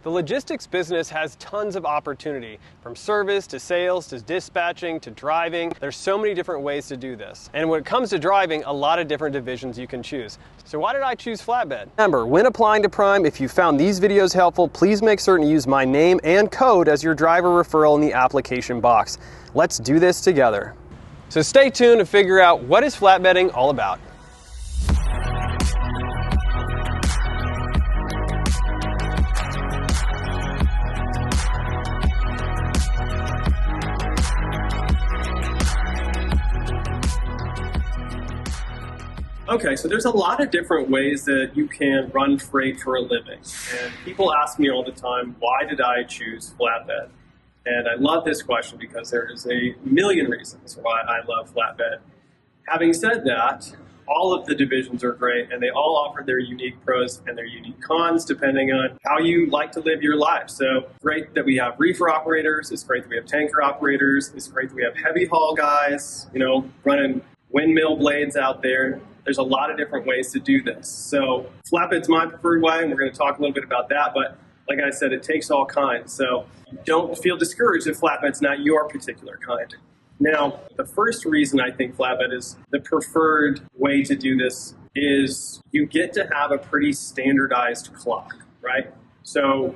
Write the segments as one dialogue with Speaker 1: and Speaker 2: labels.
Speaker 1: The logistics business has tons of opportunity, from service to sales to dispatching to driving. There's so many different ways to do this. And when it comes to driving, a lot of different divisions you can choose. So why did I choose Flatbed? Remember, when applying to Prime, if you found these videos helpful, please make certain to use my name and code as your driver referral in the application box. Let's do this together. So stay tuned to figure out what is flatbedding all about. Okay, so there's a lot of different ways that you can run freight for a living. And people ask me all the time, why did I choose Flatbed? And I love this question because there is a million reasons why I love Flatbed. Having said that, all of the divisions are great and they all offer their unique pros and their unique cons depending on how you like to live your life. So great that we have reefer operators, it's great that we have tanker operators, it's great that we have heavy haul guys, running windmill blades out there. There's a lot of different ways to do this. So Flatbed's my preferred way, and we're going to talk a little bit about that. But like I said, it takes all kinds. So don't feel discouraged if Flatbed's not your particular kind. Now, the first reason I think Flatbed is the preferred way to do this is you get to have a pretty standardized clock, right? So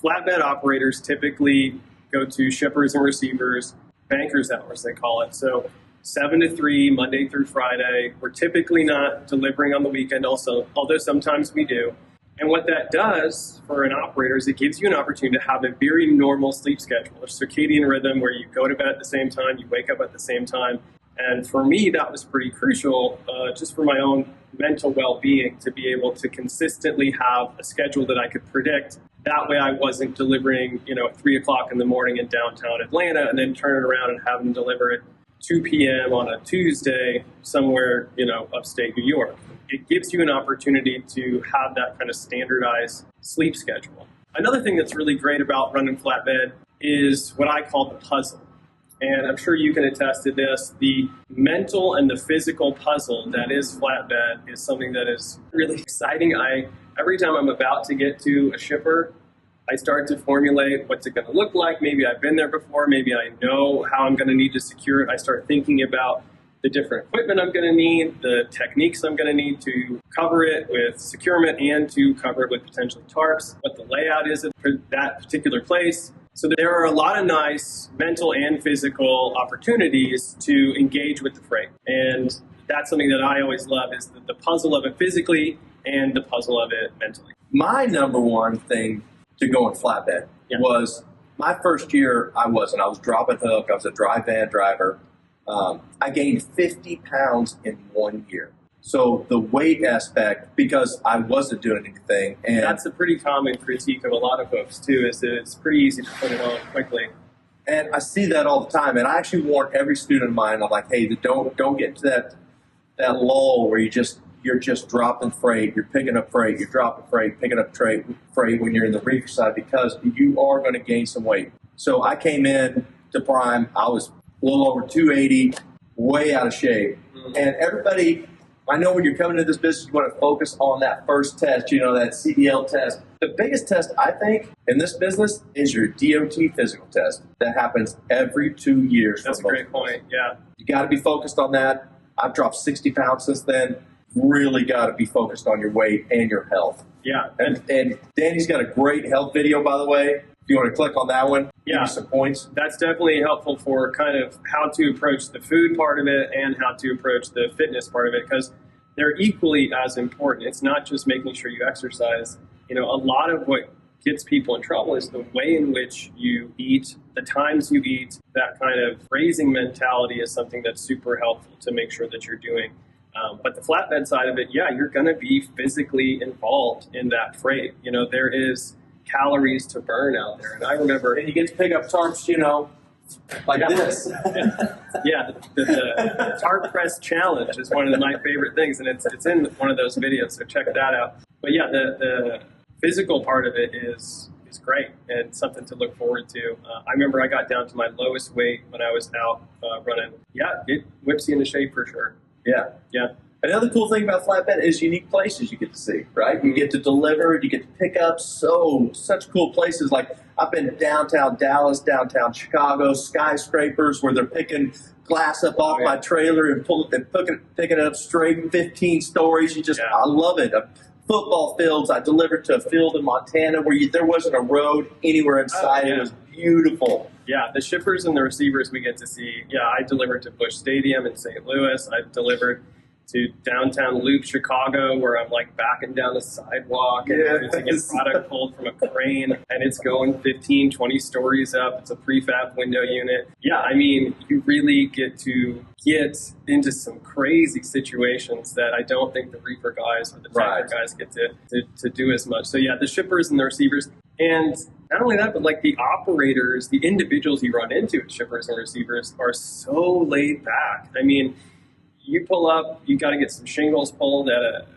Speaker 1: Flatbed operators typically go to shippers and receivers, bankers hours, they call it. So 7 to 3, Monday through Friday. We're typically not delivering on the weekend also, although sometimes we do. And what that does for an operator is it gives you an opportunity to have a very normal sleep schedule, a circadian rhythm where you go to bed at the same time, you wake up at the same time. And for me, that was pretty crucial just for my own mental well-being to be able to consistently have a schedule that I could predict. That way I wasn't delivering, at 3 o'clock in the morning in downtown Atlanta and then turning around and having to deliver it 2 p.m. on a Tuesday somewhere, upstate New York. It gives you an opportunity to have that kind of standardized sleep schedule. Another thing that's really great about running Flatbed is what I call the puzzle. And I'm sure you can attest to this. The mental and the physical puzzle that is Flatbed is something that is really exciting. Every time I'm about to get to a shipper, I start to formulate what's it going to look like. Maybe I've been there before. Maybe I know how I'm going to need to secure it. I start thinking about the different equipment I'm going to need, the techniques I'm going to need to cover it with securement and to cover it with potential tarps, what the layout is for that particular place. So there are a lot of nice mental and physical opportunities to engage with the freight. And that's something that I always love is the puzzle of it physically and the puzzle of it mentally.
Speaker 2: My number one thing to go on Flatbed was my first year. I was drop and hook. I was a dry van driver. I gained 50 pounds in 1 year. So the weight aspect, because I wasn't doing anything. And
Speaker 1: that's a pretty common critique of a lot of folks too, is that it's pretty easy to put it on quickly.
Speaker 2: And I see that all the time. And I actually warn every student of mine, I'm like, hey, don't get to that lull where you're just dropping freight, you're picking up freight, you're dropping freight, picking up freight when you're in the reefer side, because you are going to gain some weight. So I came in to Prime, I was a little over 280, way out of shape. And everybody, I know when you're coming into this business, you want to focus on that first test, that CDL test. The biggest test, I think, in this business is your DOT physical test. That happens every 2 years.
Speaker 1: That's a great point, yeah.
Speaker 2: You got to be focused on that. I've dropped 60 pounds since then. Really got to be focused on your weight and your health.
Speaker 1: Yeah.
Speaker 2: And Danny's got a great health video, by the way. If you want to click on that one, give you some points.
Speaker 1: That's definitely helpful for kind of how to approach the food part of it and how to approach the fitness part of it, because they're equally as important. It's not just making sure you exercise. A lot of what gets people in trouble is the way in which you eat, the times you eat. That kind of raising mentality is something that's super helpful to make sure that you're doing. But the Flatbed side of it, you're going to be physically involved in that freight. There is calories to burn out there. And I remember...
Speaker 2: And you get to pick up tarps, like this.
Speaker 1: The tarp press challenge is one of my favorite things, and it's in one of those videos, so check that out. But the physical part of it is great and something to look forward to. I remember I got down to my lowest weight when I was out running. Yeah, it whips you into shape for sure.
Speaker 2: Yeah. Another cool thing about flatbed is unique places you get to see, right? You get to deliver, you get to pick up such cool places. Like I've been downtown Dallas, downtown Chicago, skyscrapers where they're picking glass up off my trailer and picking it up straight 15 stories. I love it. Football fields, I delivered to a field in Montana where there wasn't a road anywhere inside. It was beautiful.
Speaker 1: Yeah, the shippers and the receivers we get to see. Yeah, I delivered to Busch Stadium in St. Louis. I've delivered to downtown Loop, Chicago, where I'm like backing down the sidewalk and having a product pulled from a crane, and it's going 15, 20 stories up. It's a prefab window unit. Yeah, I mean, you really get to get into some crazy situations that I don't think the reefer guys or the tanker guys get to do as much. So yeah, the shippers and the receivers. And not only that, but like the operators, the individuals you run into at shippers and receivers are so laid back. I mean, you pull up, you got to get some shingles pulled at a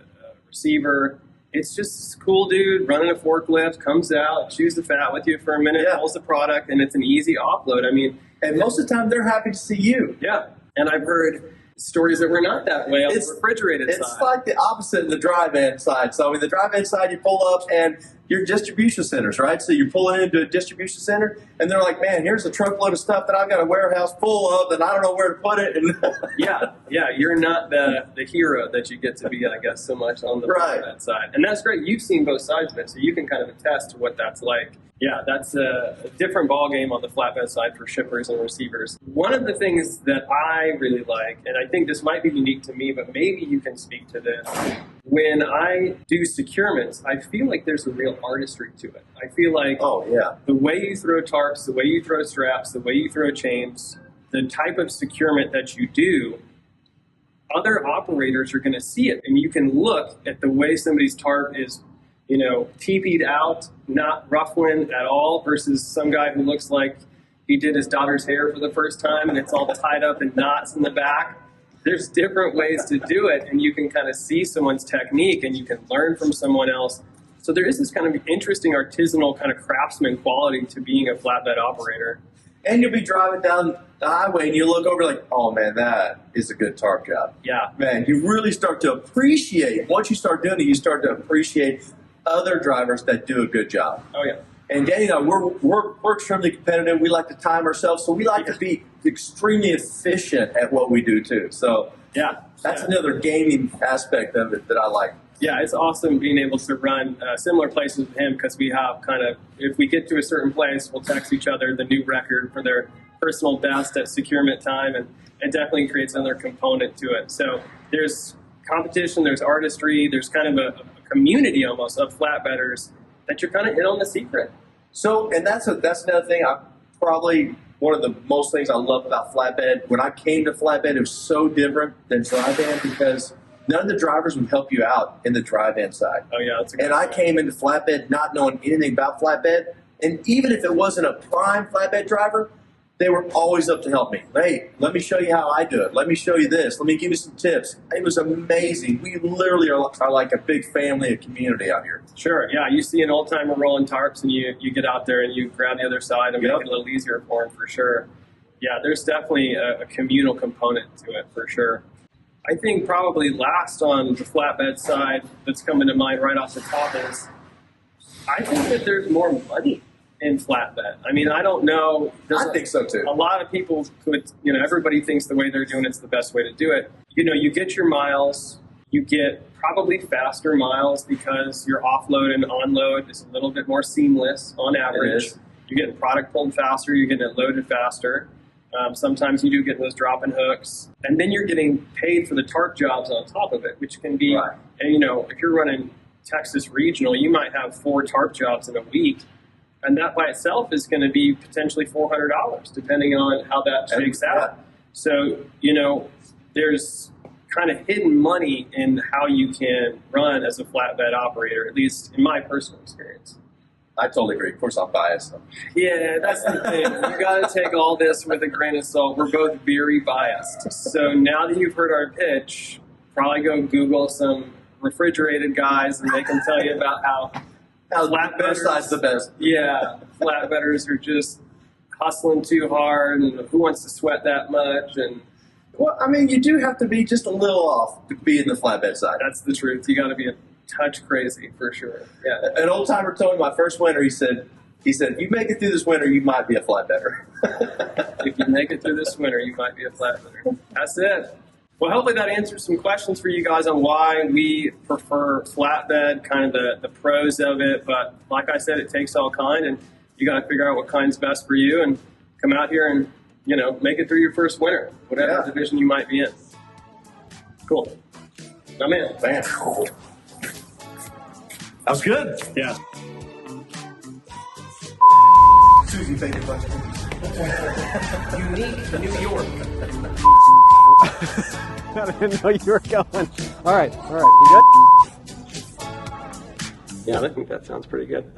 Speaker 1: receiver. It's just this cool dude running a forklift, comes out, chews the fat with you for a minute, pulls the product, and it's an easy offload. I mean,
Speaker 2: and most of the time they're happy to see you.
Speaker 1: Yeah, and I've heard stories that were not that way on the refrigerated side.
Speaker 2: It's like the opposite in the drive-in side. So in the drive-in side, you pull up and your distribution centers, right? So you're pulling into a distribution center, and they're like, man, here's a truckload of stuff that I've got a warehouse full of, and I don't know where to put it. And
Speaker 1: yeah, you're not the hero that you get to be, I guess, so much on the flatbed side. And that's great. You've seen both sides of it, so you can kind of attest to what that's like. Yeah, that's a different ballgame on the flatbed side for shippers and receivers. One of the things that I really like, and I think this might be unique to me, but maybe you can speak to this, when I do securements, I feel like there's a real artistry to it. I feel like the way you throw tarps, the way you throw straps, the way you throw chains, the type of securement that you do, other operators are going to see it. And you can look at the way somebody's tarp is, teepeed out, not ruffling at all, versus some guy who looks like he did his daughter's hair for the first time and it's all tied up in knots in the back. There's different ways to do it, and you can kind of see someone's technique and you can learn from someone else. So there is this kind of interesting artisanal kind of craftsman quality to being a flatbed operator.
Speaker 2: And you'll be driving down the highway and you look over like, oh man, that is a good tarp job.
Speaker 1: Yeah.
Speaker 2: Man, you really start to appreciate, once you start doing it, you start to appreciate other drivers that do a good job.
Speaker 1: Oh yeah.
Speaker 2: And Danny and I, we're extremely competitive. We like to time ourselves, so we like to be extremely efficient at what we do too. So that's another gaming aspect of it that I like.
Speaker 1: Yeah, it's awesome being able to run similar places with him, because we have kind of, if we get to a certain place, we'll text each other the new record for their personal best at securement time, and it definitely creates another component to it. So there's competition, there's artistry, there's kind of a community almost of flatbedders that you're kind of in on the secret.
Speaker 2: So, and that's another thing. Probably one of the most things I love about flatbed. When I came to flatbed, it was so different than drive-in because none of the drivers would help you out in the drive-in side.
Speaker 1: Oh yeah, that's a good
Speaker 2: And
Speaker 1: point.
Speaker 2: I came into flatbed not knowing anything about flatbed, and even if it wasn't a prime flatbed driver, they were always up to help me. Hey, let me show you how I do it. Let me show you this. Let me give you some tips. It was amazing. We literally are like a big family, a community out here.
Speaker 1: Sure, yeah. You see an old-timer rolling tarps, and you get out there and you grab the other side and make it a little easier for him, for sure. Yeah, there's definitely a communal component to it, for sure. I think probably last on the flatbed side that's coming to mind right off the top is I think that there's more money in flatbed. I mean, I don't know.
Speaker 2: I think so too.
Speaker 1: A lot of people could, everybody thinks the way they're doing it's the best way to do it. You get your miles, you get probably faster miles because your offload and onload is a little bit more seamless on average. You're getting product pulled faster, you're getting it loaded faster. Sometimes you do get those drop-in hooks. And then you're getting paid for the tarp jobs on top of it, which can be, and if you're running Texas Regional, you might have 4 tarp jobs in a week. And that by itself is going to be potentially $400, depending on how that shakes out. So, there's kind of hidden money in how you can run as a flatbed operator, at least in my personal experience.
Speaker 2: I totally agree. Of course, I'm biased.
Speaker 1: Yeah, that's the thing. You got to take all this with a grain of salt. We're both very biased. So now that you've heard our pitch, probably go Google some refrigerated guys, and they can tell you about how
Speaker 2: flatbedders side's the best.
Speaker 1: Yeah, flatbedders are just hustling too hard, and who wants to sweat that much? And
Speaker 2: Well, I mean, you do have to be just a little off to be in the flatbed side.
Speaker 1: That's the truth. You got to be a touch crazy for sure. Yeah.
Speaker 2: An old timer told me my first winter, he said, if you make it through this winter, you might be a flatbedder.
Speaker 1: If you make it through this winter, you might be a flatbedder. That's it. Well, hopefully that answers some questions for you guys on why we prefer flatbed, kind of the pros of it. But like I said, it takes all kind, and you got to figure out what kind's best for you and come out here and, you know, make it through your first winter, whatever division you might be in. Cool. I'm in.
Speaker 2: Man. That was good.
Speaker 1: Yeah.
Speaker 2: Susie, favorite question.
Speaker 1: Unique New York.
Speaker 3: I didn't know you were going. All right. You good?
Speaker 1: Yeah, I think that sounds pretty good.